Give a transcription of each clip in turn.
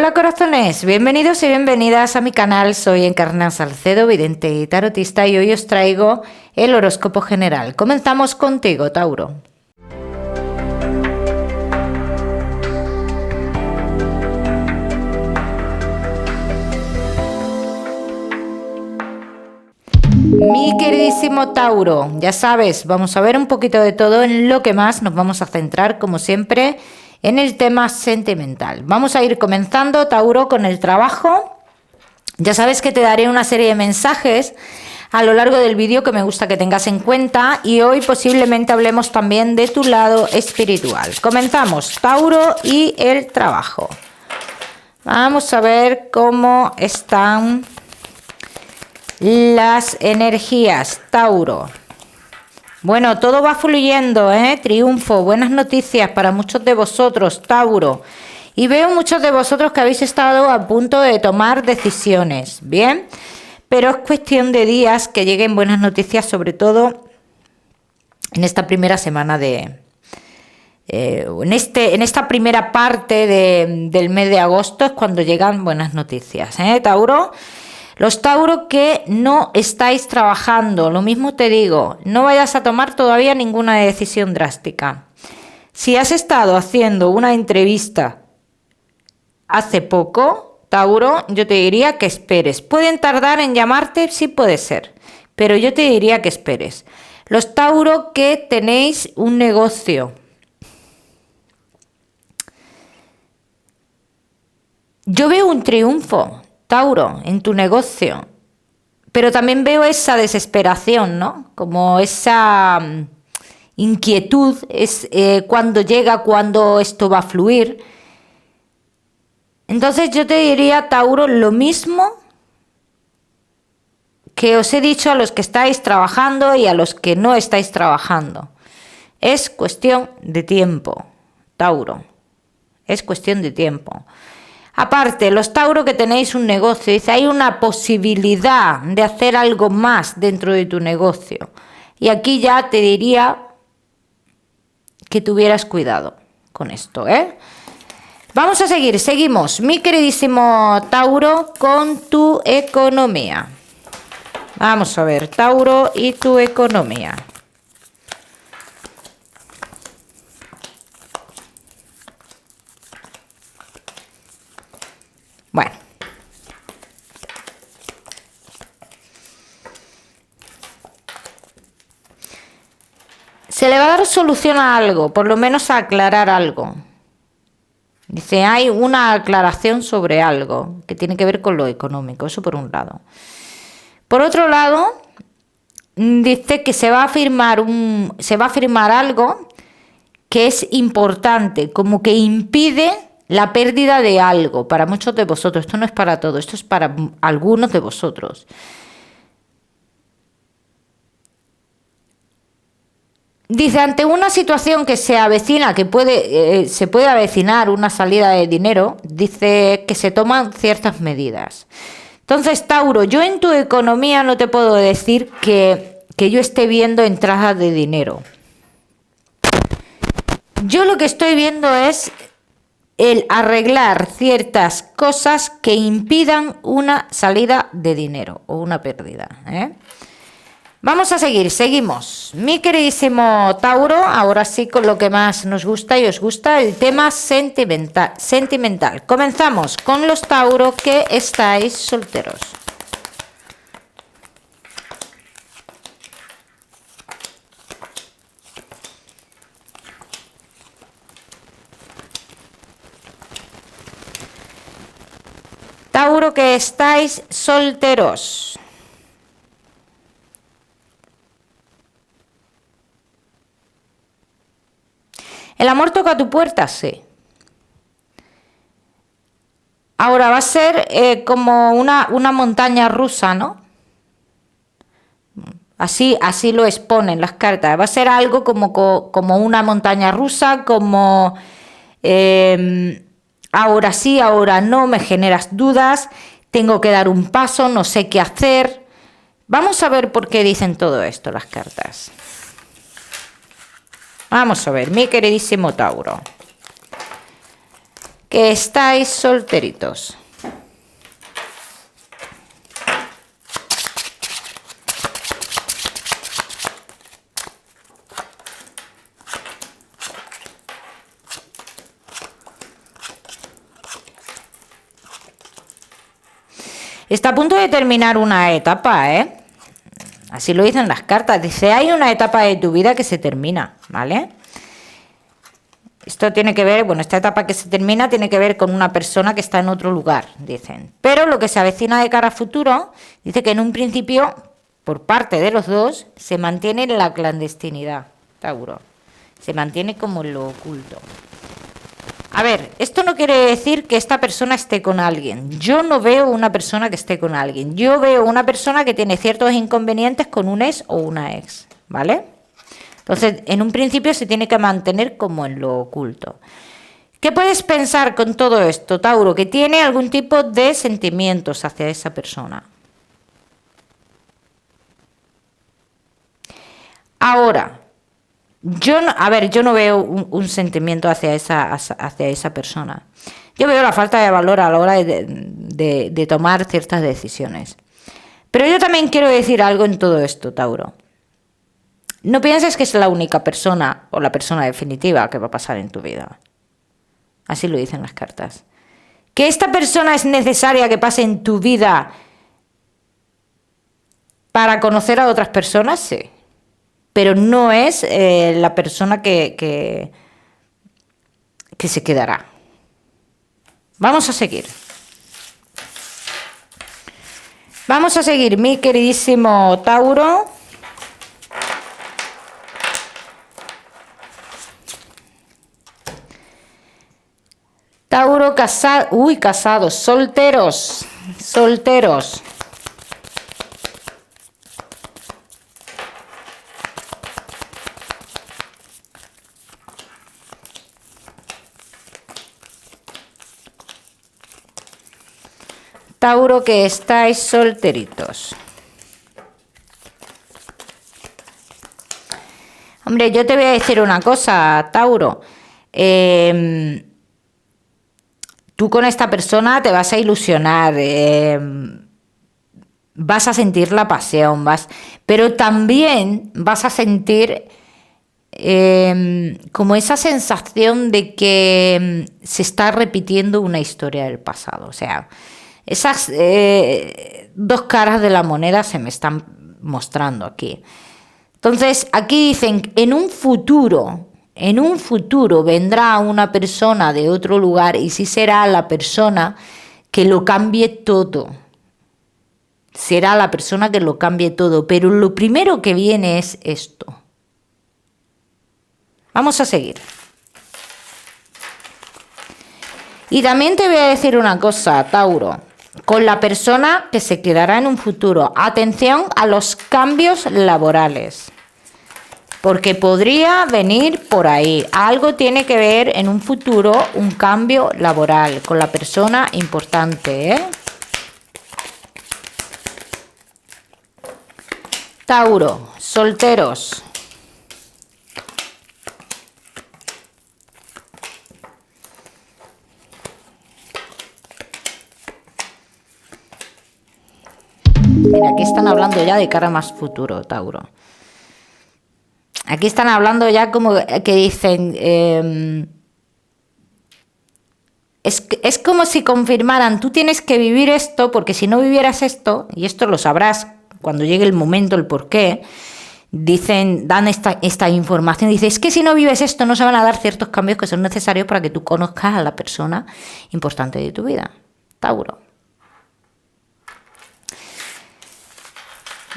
Hola corazones, bienvenidos y bienvenidas a mi canal. Soy Encarna Salcedo, vidente y tarotista, y hoy os traigo el horóscopo general. Comenzamos contigo, Tauro. Mi queridísimo Tauro, ya sabes, vamos a ver un poquito de todo. En lo que más nos vamos a centrar, como siempre, en el tema sentimental. Vamos a ir comenzando, Tauro, con el trabajo. Ya sabes que te daré una serie de mensajes a lo largo del vídeo que me gusta que tengas en cuenta, y hoy posiblemente hablemos también de tu lado espiritual. Comenzamos, Tauro, y el trabajo. Vamos a ver cómo están las energías, Tauro. Bueno, todo va fluyendo, triunfo, buenas noticias para muchos de vosotros, Tauro. Y veo muchos de vosotros que habéis estado a punto de tomar decisiones, ¿bien? Pero es cuestión de días que lleguen buenas noticias, sobre todo en esta primera semana en esta primera parte del mes de agosto es cuando llegan buenas noticias, Tauro. Los Tauro que no estáis trabajando, lo mismo te digo, no vayas a tomar todavía ninguna decisión drástica. Si has estado haciendo una entrevista hace poco, Tauro, yo te diría que esperes. ¿Pueden tardar en llamarte? Sí, puede ser, pero yo te diría que esperes. Los Tauro que tenéis un negocio, yo veo un triunfo, Tauro, en tu negocio, pero también veo esa desesperación, ¿no? Como esa inquietud, es cuando llega, cuando esto va a fluir. Entonces yo te diría, Tauro, lo mismo que os he dicho a los que estáis trabajando y a los que no estáis trabajando. Es cuestión de tiempo, Tauro, es cuestión de tiempo. Aparte, los Tauro que tenéis un negocio, dice, hay una posibilidad de hacer algo más dentro de tu negocio. Y aquí ya te diría que tuvieras cuidado con esto, Vamos a seguimos, mi queridísimo Tauro, con tu economía. Vamos a ver, Tauro y tu economía. Bueno. Se le va a dar solución a algo, por lo menos a aclarar algo. Dice, hay una aclaración sobre algo que tiene que ver con lo económico, eso por un lado. Por otro lado, dice que se va a firmar algo que es importante, como que impide la pérdida de algo para muchos de vosotros. Esto no es para todos, esto es para algunos de vosotros. Dice, ante una situación que se avecina, que se puede avecinar una salida de dinero, dice que se toman ciertas medidas. Entonces, Tauro, yo en tu economía no te puedo decir que yo esté viendo entradas de dinero. Yo lo que estoy viendo es el arreglar ciertas cosas que impidan una salida de dinero o una pérdida, Vamos a seguimos. Mi queridísimo Tauro, ahora sí con lo que más nos gusta y os gusta, el tema sentimental. Comenzamos con los Tauro que estáis solteros. Tauro que estáis solteros. ¿El amor toca tu puerta? Sí. Ahora va a ser como una montaña rusa, ¿no? Así lo exponen las cartas. Va a ser algo como una montaña rusa, como ahora sí, ahora no, me generas dudas, tengo que dar un paso, no sé qué hacer. Vamos a ver por qué dicen todo esto las cartas. Vamos a ver, mi queridísimo Tauro. que estáis solteritos. Está a punto de terminar una etapa, ¿eh? Así lo dicen las cartas. Dice, hay una etapa de tu vida que se termina, ¿vale? Esto tiene que ver, bueno, esta etapa que se termina tiene que ver con una persona que está en otro lugar, dicen. Pero lo que se avecina de cara a futuro, dice que en un principio, por parte de los dos, se mantiene la clandestinidad, Tauro. Se mantiene como en lo oculto. A ver, esto no quiere decir que esta persona esté con alguien. Yo no veo una persona que esté con alguien. Yo veo una persona que tiene ciertos inconvenientes con un ex o una ex, ¿vale? Entonces, en un principio se tiene que mantener como en lo oculto. ¿Qué puedes pensar con todo esto, Tauro? Que tiene algún tipo de sentimientos hacia esa persona. Ahora, yo no veo un sentimiento hacia esa persona. Yo veo la falta de valor a la hora de tomar ciertas decisiones. Pero yo también quiero decir algo en todo esto, Tauro. No pienses que es la única persona o la persona definitiva que va a pasar en tu vida. Así lo dicen las cartas. ¿Que esta persona es necesaria que pase en tu vida para conocer a otras personas? Sí. Pero no es la persona que se quedará. Vamos a seguir. Vamos a seguir, mi queridísimo Tauro. Tauro casado, casados, solteros. Tauro, que estáis solteritos. Hombre, yo te voy a decir una cosa, Tauro. Tú con esta persona te vas a ilusionar, vas a sentir la pasión, pero también vas a sentir como esa sensación de que se está repitiendo una historia del pasado. O sea, esas dos caras de la moneda se me están mostrando aquí. Entonces, aquí dicen, en un futuro vendrá una persona de otro lugar y sí será la persona que lo cambie todo. Será la persona que lo cambie todo, pero lo primero que viene es esto. Vamos a seguir. Y también te voy a decir una cosa, Tauro. Con la persona que se quedará en un futuro. Atención a los cambios laborales. Porque podría venir por ahí. Algo tiene que ver en un futuro un cambio laboral con la persona importante, ¿eh? Tauro, solteros. Mira, aquí están hablando ya de cara más futuro, Tauro. Aquí están hablando ya como que dicen, es como si confirmaran, tú tienes que vivir esto, porque si no vivieras esto, y esto lo sabrás cuando llegue el momento, el porqué, dicen, dan esta información, dice, es que si no vives esto no se van a dar ciertos cambios que son necesarios para que tú conozcas a la persona importante de tu vida, Tauro.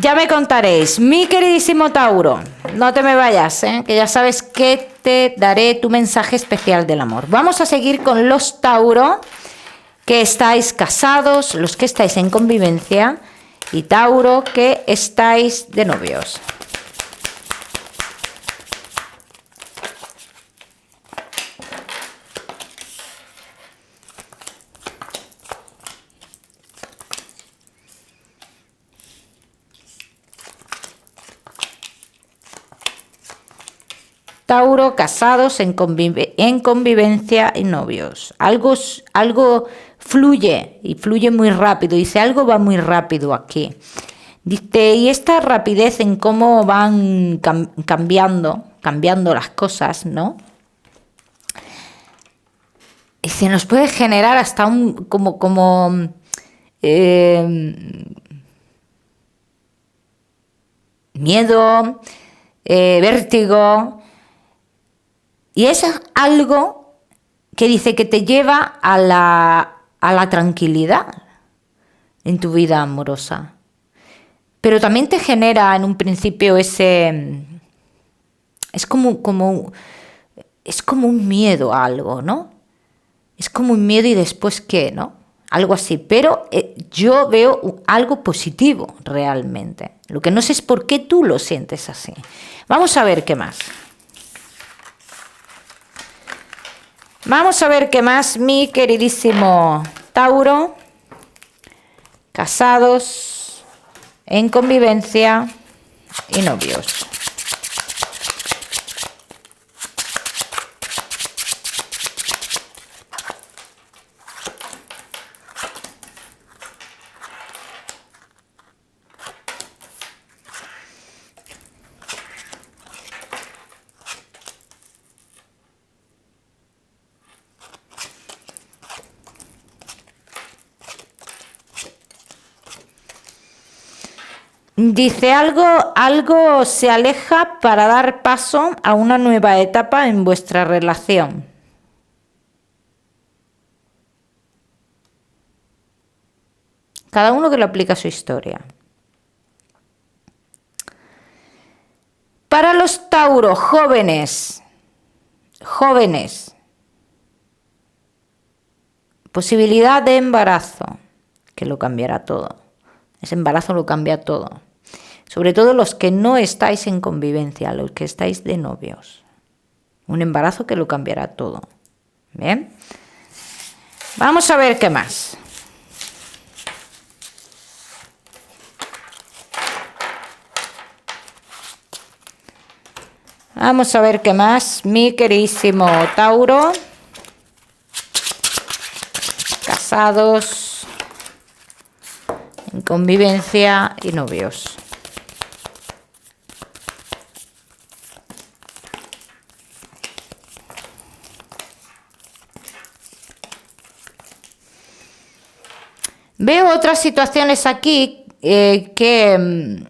Ya me contaréis, mi queridísimo Tauro, no te me vayas, que ya sabes que te daré tu mensaje especial del amor. Vamos a seguir con los Tauro que estáis casados, los que estáis en convivencia y Tauro que estáis de novios. Tauro, casados en en convivencia y novios. Algo fluye y fluye muy rápido. Dice, algo va muy rápido aquí. Dice, y esta rapidez en cómo van cambiando las cosas, ¿no? Dice, nos puede generar hasta un miedo, vértigo. Y eso es algo que dice que te lleva a la tranquilidad en tu vida amorosa. Pero también te genera en un principio ese... Es como un miedo a algo, ¿no? Es como un miedo y después ¿qué, no? Algo así. Pero yo veo algo positivo realmente. Lo que no sé es por qué tú lo sientes así. Vamos a ver qué más. Vamos a ver qué más, mi queridísimo Tauro. Casados, en convivencia y novios. Dice, algo se aleja para dar paso a una nueva etapa en vuestra relación. Cada uno que lo aplica a su historia. Para los Tauros jóvenes, posibilidad de embarazo, que lo cambiará todo. Ese embarazo lo cambia todo. Sobre todo los que no estáis en convivencia, los que estáis de novios. Un embarazo que lo cambiará todo. Bien. Vamos a ver qué más. Vamos a ver qué más, mi queridísimo Tauro. Casados, en convivencia y novios. Veo otras situaciones aquí que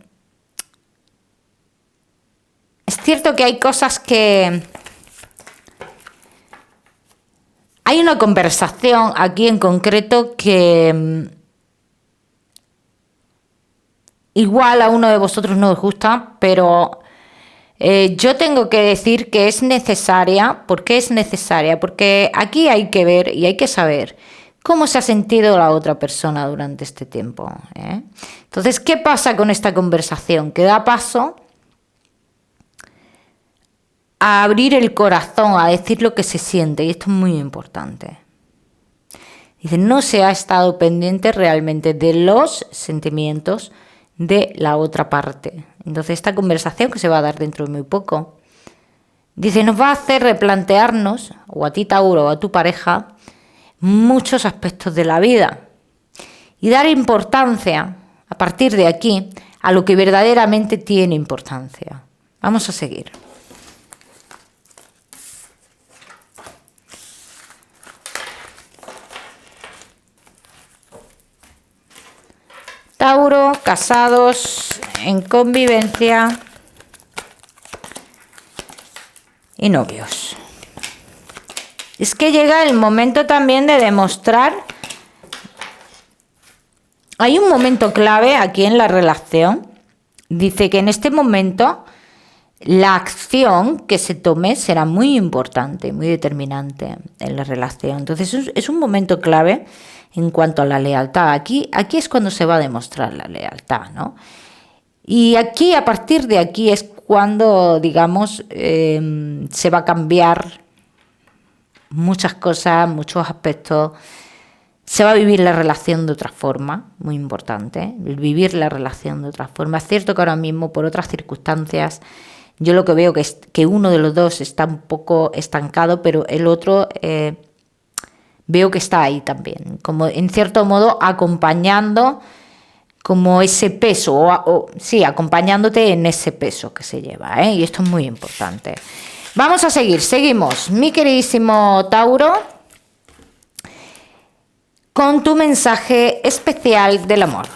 es cierto que hay cosas que... Hay una conversación aquí en concreto que igual a uno de vosotros no os gusta, pero yo tengo que decir que es necesaria. ¿Por qué es necesaria? Porque aquí hay que ver y hay que saber cómo se ha sentido la otra persona durante este tiempo, ¿eh? Entonces, ¿qué pasa con esta conversación? Que da paso a abrir el corazón, a decir lo que se siente, y esto es muy importante. Dice, no se ha estado pendiente realmente de los sentimientos de la otra parte. Entonces, esta conversación que se va a dar dentro de muy poco, dice, nos va a hacer replantearnos, o a ti Tauro, o a tu pareja, muchos aspectos de la vida y dar importancia, a partir de aquí, a lo que verdaderamente tiene importancia. Vamos a seguir. Tauro, casados, en convivencia y novios. Es que llega el momento también de demostrar. Hay un momento clave aquí en la relación. Dice que en este momento la acción que se tome será muy importante, muy determinante en la relación. Entonces es un momento clave en cuanto a la lealtad. Aquí es cuando se va a demostrar la lealtad, ¿no? Y aquí, a partir de aquí, es cuando, digamos, se va a cambiar muchas cosas, muchos aspectos. Se va a vivir la relación de otra forma, muy importante, vivir la relación de otra forma. Es cierto que ahora mismo, por otras circunstancias, Yo lo que veo que uno de los dos está un poco estancado, pero el otro veo que está ahí también, como en cierto modo acompañando como ese peso, sí, acompañándote en ese peso que se lleva, ¿eh? Y esto es muy importante. Vamos a seguimos, mi queridísimo Tauro, con tu mensaje especial del amor.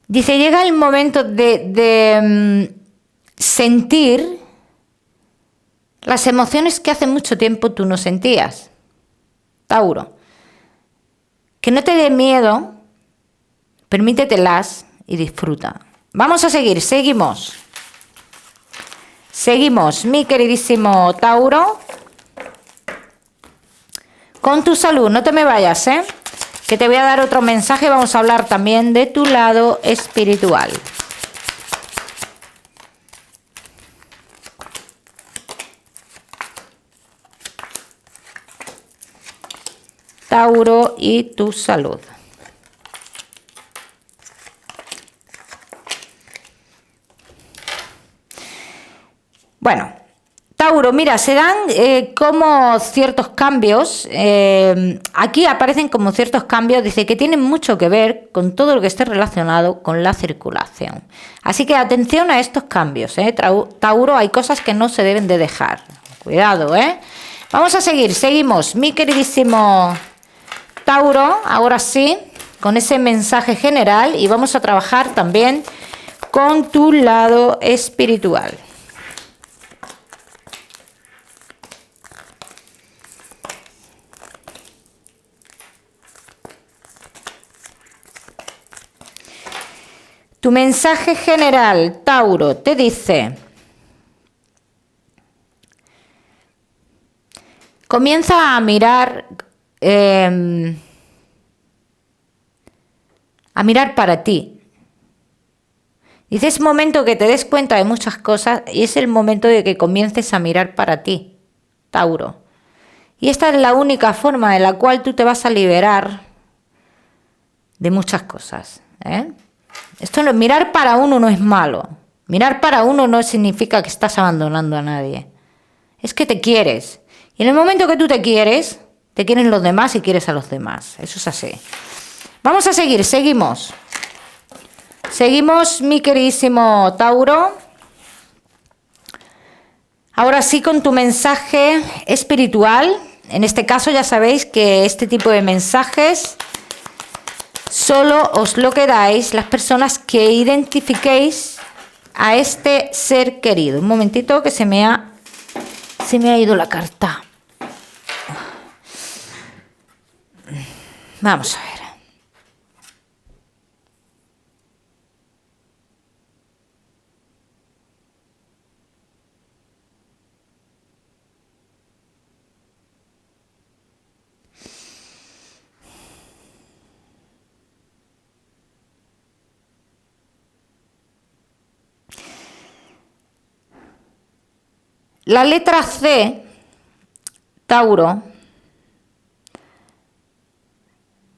Dice, llega el momento de sentir las emociones que hace mucho tiempo tú no sentías, Tauro. Que no te dé miedo, permítetelas y disfruta. Vamos a seguimos. Seguimos, mi queridísimo Tauro, con tu salud. No te me vayas, que te voy a dar otro mensaje. Vamos a hablar también de tu lado espiritual. Tauro y tu salud. Bueno, Tauro, mira, se dan como ciertos cambios, aquí aparecen como ciertos cambios, dice que tienen mucho que ver con todo lo que esté relacionado con la circulación. Así que atención a estos cambios, Tauro, hay cosas que no se deben de dejar, cuidado, Vamos a seguimos, mi queridísimo Tauro, ahora sí, con ese mensaje general y vamos a trabajar también con tu lado espiritual. Tu mensaje general, Tauro, te dice: comienza a mirar para ti. Dice, es momento que te des cuenta de muchas cosas y es el momento de que comiences a mirar para ti, Tauro. Y esta es la única forma en la cual tú te vas a liberar de muchas cosas, mirar para uno no es malo. Mirar para uno no significa que estás abandonando a nadie. Es que te quieres. Y en el momento que tú te quieren los demás y quieres a los demás. Eso es así. Vamos a seguimos. Seguimos, mi queridísimo Tauro. Ahora sí con tu mensaje espiritual. En este caso ya sabéis que este tipo de mensajes solo os lo quedáis las personas que identifiquéis a este ser querido. Un momentito que se me ha ido la carta. Vamos a ver. La letra C, Tauro,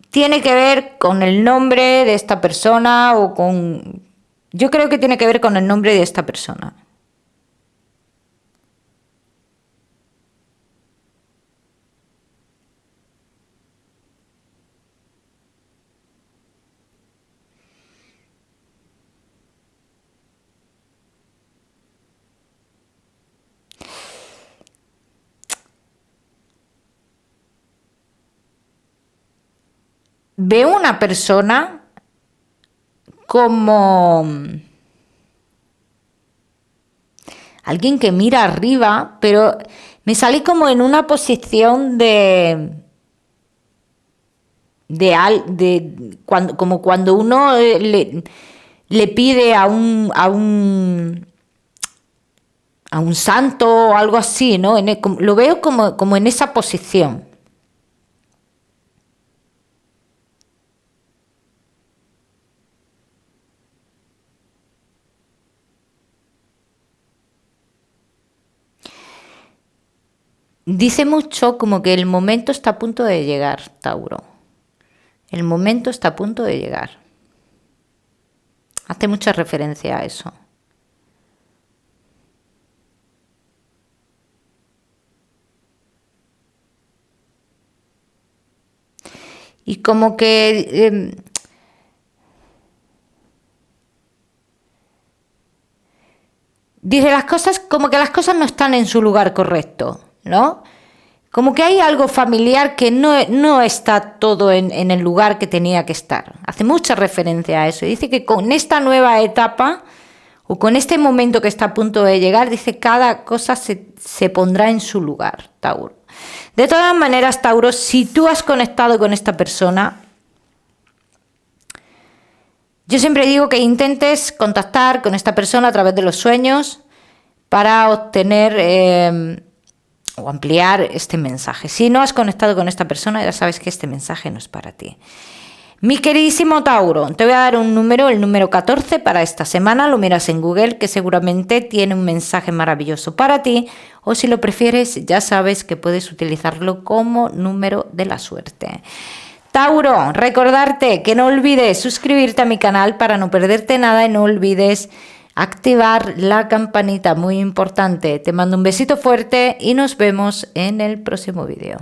tiene que ver con el nombre de esta persona o con... Yo creo que tiene que ver con el nombre de esta persona. Veo una persona como alguien que mira arriba, pero me sale como en una posición como cuando uno le pide a un santo o algo así, ¿no? Lo veo como en esa posición. Dice mucho como que el momento está a punto de llegar, Tauro. El momento está a punto de llegar. Hace mucha referencia a eso. Y como que dice las cosas, como que las cosas no están en su lugar correcto, ¿no? Como que hay algo familiar que no está todo en el lugar que tenía que estar. Hace mucha referencia a eso. Dice que con esta nueva etapa o con este momento que está a punto de llegar, dice cada cosa se pondrá en su lugar, Tauro. De todas maneras, Tauro, si tú has conectado con esta persona, yo siempre digo que intentes contactar con esta persona a través de los sueños para obtener o ampliar este mensaje. Si no has conectado con esta persona, ya sabes que este mensaje no es para ti. Mi queridísimo Tauro, te voy a dar un número, el número 14 para esta semana. Lo miras en Google, que seguramente tiene un mensaje maravilloso para ti. O si lo prefieres, ya sabes que puedes utilizarlo como número de la suerte. Tauro, recordarte que no olvides suscribirte a mi canal para no perderte nada y no olvides activar la campanita, muy importante. Te mando un besito fuerte y nos vemos en el próximo vídeo.